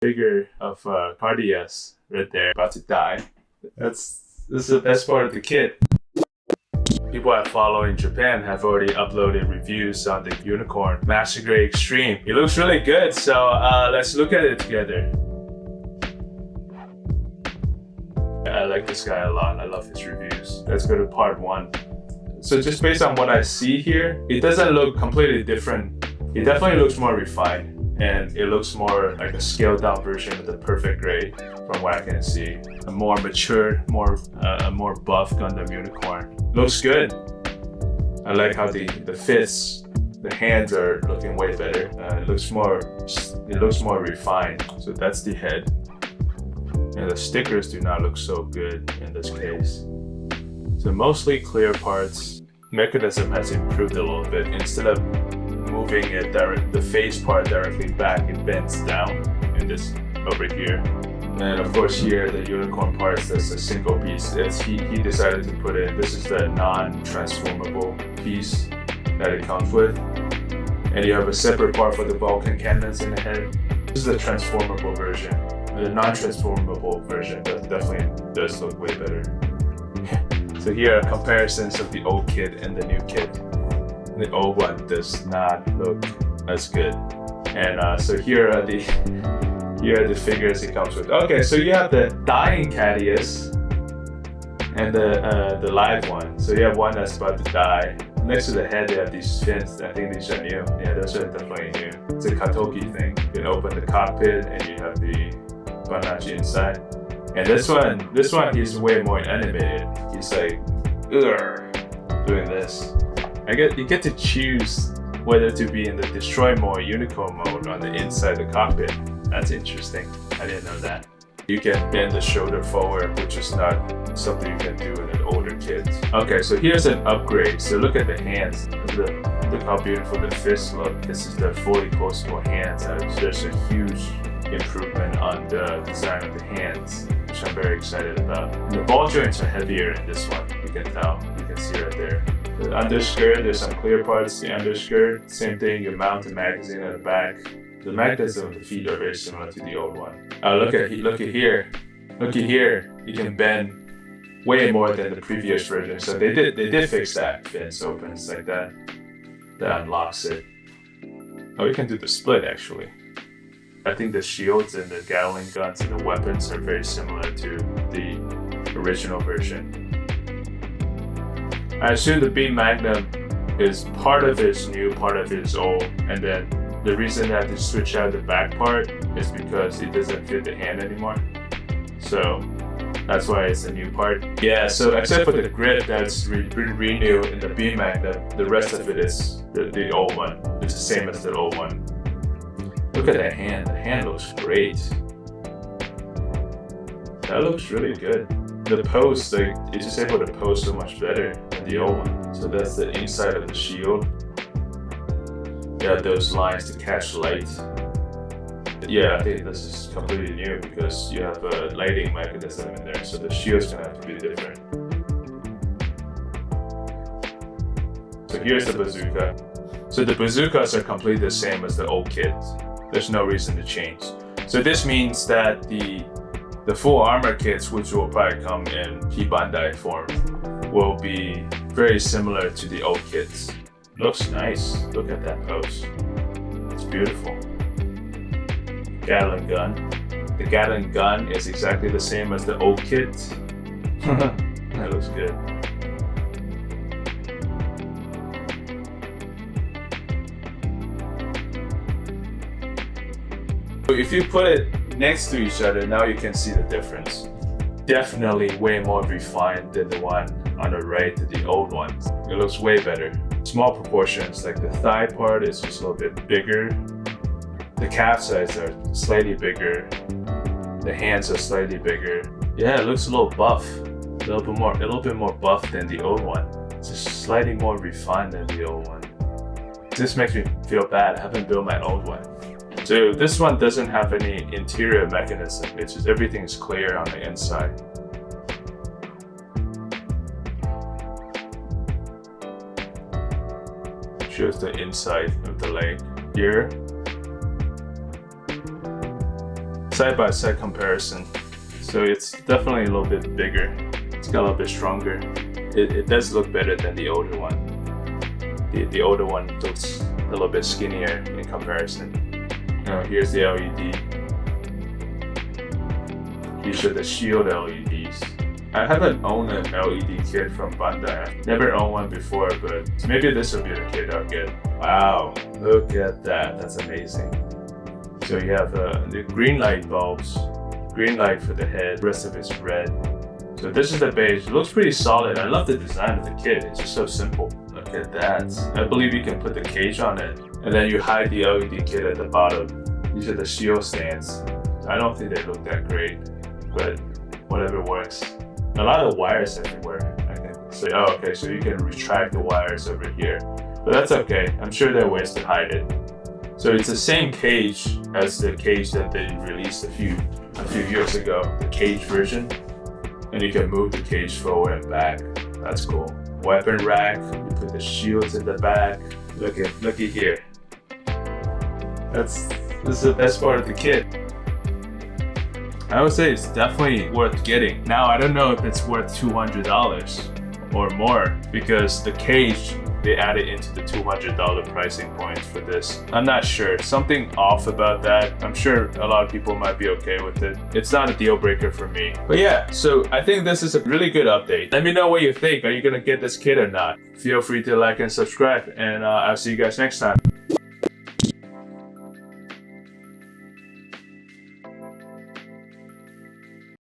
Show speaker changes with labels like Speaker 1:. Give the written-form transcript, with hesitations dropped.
Speaker 1: Figure of Cardias right there, about to die. This is the best part of the kit. People I follow in Japan have already uploaded reviews on the Unicorn Master Grade Extreme. It looks really good, so let's look at it together. I like this guy a lot. I love his reviews. Let's go to part 1. So just based on what I see here, it doesn't look completely different. It definitely looks more refined, and it looks more like a scaled down version of the perfect grade from what I can see. A more mature, more buff Gundam Unicorn. Looks good. I like how the fits, the hands are looking way better. It looks more refined. So that's the head. And the stickers do not look so good in this case. So mostly clear parts. Mechanism has improved a little bit. Instead of moving it the face part directly back, it bends down in this over here. And of course here, the unicorn parts, that's a single piece. He decided to put in, this is the non-transformable piece that it comes with. And you have a separate part for the Vulcan cannons in the head. This is the transformable version. The non-transformable version definitely does look way better. So here are comparisons of the old kit and the new kit. The old one does not look as good. And so here are the figures it comes with. Okay, so you have the dying Cadius and the live one. So you have one that's about to die. Next to the head, they have these fins. I think these are new. Yeah, those are definitely new. It's a Katoki thing. You can open the cockpit and you have the Banachi inside. And this one, he's way more animated. He's like, doing this. You get to choose whether to be in the destroy mode, unicorn mode on the inside the cockpit. That's interesting. I didn't know that. You can bend the shoulder forward, which is not something you can do in an older kit. Okay, so here's an upgrade. So look at the hands. Look how beautiful the fists look. This is the fully closable hands. There's a huge improvement on the design of the hands, which I'm very excited about. And the ball joints are heavier in this one. You can tell. You can see right there. The underskirt, there's some clear parts. The underskirt, same thing. You mount the magazine at the back. The mechanism of the feet are very similar to the old one. Look at here. Look at here. You can bend way more than the previous version. So they did fix that. Fins opens like that. That unlocks it. Oh, you can do the split actually. I think the shields and the Gatling guns and the weapons are very similar to the original version. I assume the Beam Magnum is part of its new, part of its old, and then the reason that they switch out the back part is because it doesn't fit the hand anymore. So that's why it's a new part. Yeah, so except for the grip that's renewed in the Beam Magnum, the rest of it is the old one. It's the same as the old one. Look at that hand. The hand looks great. That looks really good. The post, it's just able to post so much better than the old one. So that's the inside of the shield. You have those lines to catch light. Yeah, I think this is completely new because you have a lighting mechanism in there, so the shield's gonna have to be different. So here's the bazooka. So the bazookas are completely the same as the old kit. There's no reason to change. So this means that the full armor kits, which will probably come in Bandai form, will be very similar to the old kits. Looks nice. Look at that pose. It's beautiful. Gatling gun. The Gatling gun is exactly the same as the old kit. That looks good. If you put it next to each other, now you can see the difference. Definitely way more refined than the one on the right, the old one. It looks way better. Small proportions, like the thigh part is just a little bit bigger. The calf size are slightly bigger. The hands are slightly bigger. Yeah, it looks a little buff. A little bit more buff than the old one. It's just slightly more refined than the old one. This makes me feel bad. I haven't built my old one. So this one doesn't have any interior mechanism. It's just everything is clear on the inside. Shows the inside of the leg here. side-by-side comparison. So it's definitely a little bit bigger. It's got a little bit stronger. It does look better than the older one. The older one looks a little bit skinnier in comparison. Here's the LED. These are the shield LEDs. I haven't owned an LED kit from Bandai. I've never owned one before, but maybe this will be the kit I'll get. Wow, look at that. That's amazing. So you have the green light bulbs, green light for the head, the rest of it's red. So this is the base. It looks pretty solid. I love the design of the kit. It's just so simple. Look at that. I believe you can put the cage on it, and then you hide the LED kit at the bottom. These are the shield stands. I don't think they look that great, but whatever works. A lot of wires everywhere. I think. So, okay, so you can retract the wires over here, but that's okay. I'm sure there are ways to hide it. So it's the same cage as the cage that they released a few years ago, the cage version, and you can move the cage forward and back. That's cool. Weapon rack. You put the shields in the back. Looky here. This is the best part of the kit. I would say it's definitely worth getting. Now, I don't know if it's worth $200 or more because the cage, they added into the $200 pricing point for this. I'm not sure. Something off about that. I'm sure a lot of people might be okay with it. It's not a deal breaker for me. But yeah, so I think this is a really good update. Let me know what you think. Are you gonna get this kit or not? Feel free to like and subscribe, and I'll see you guys next time.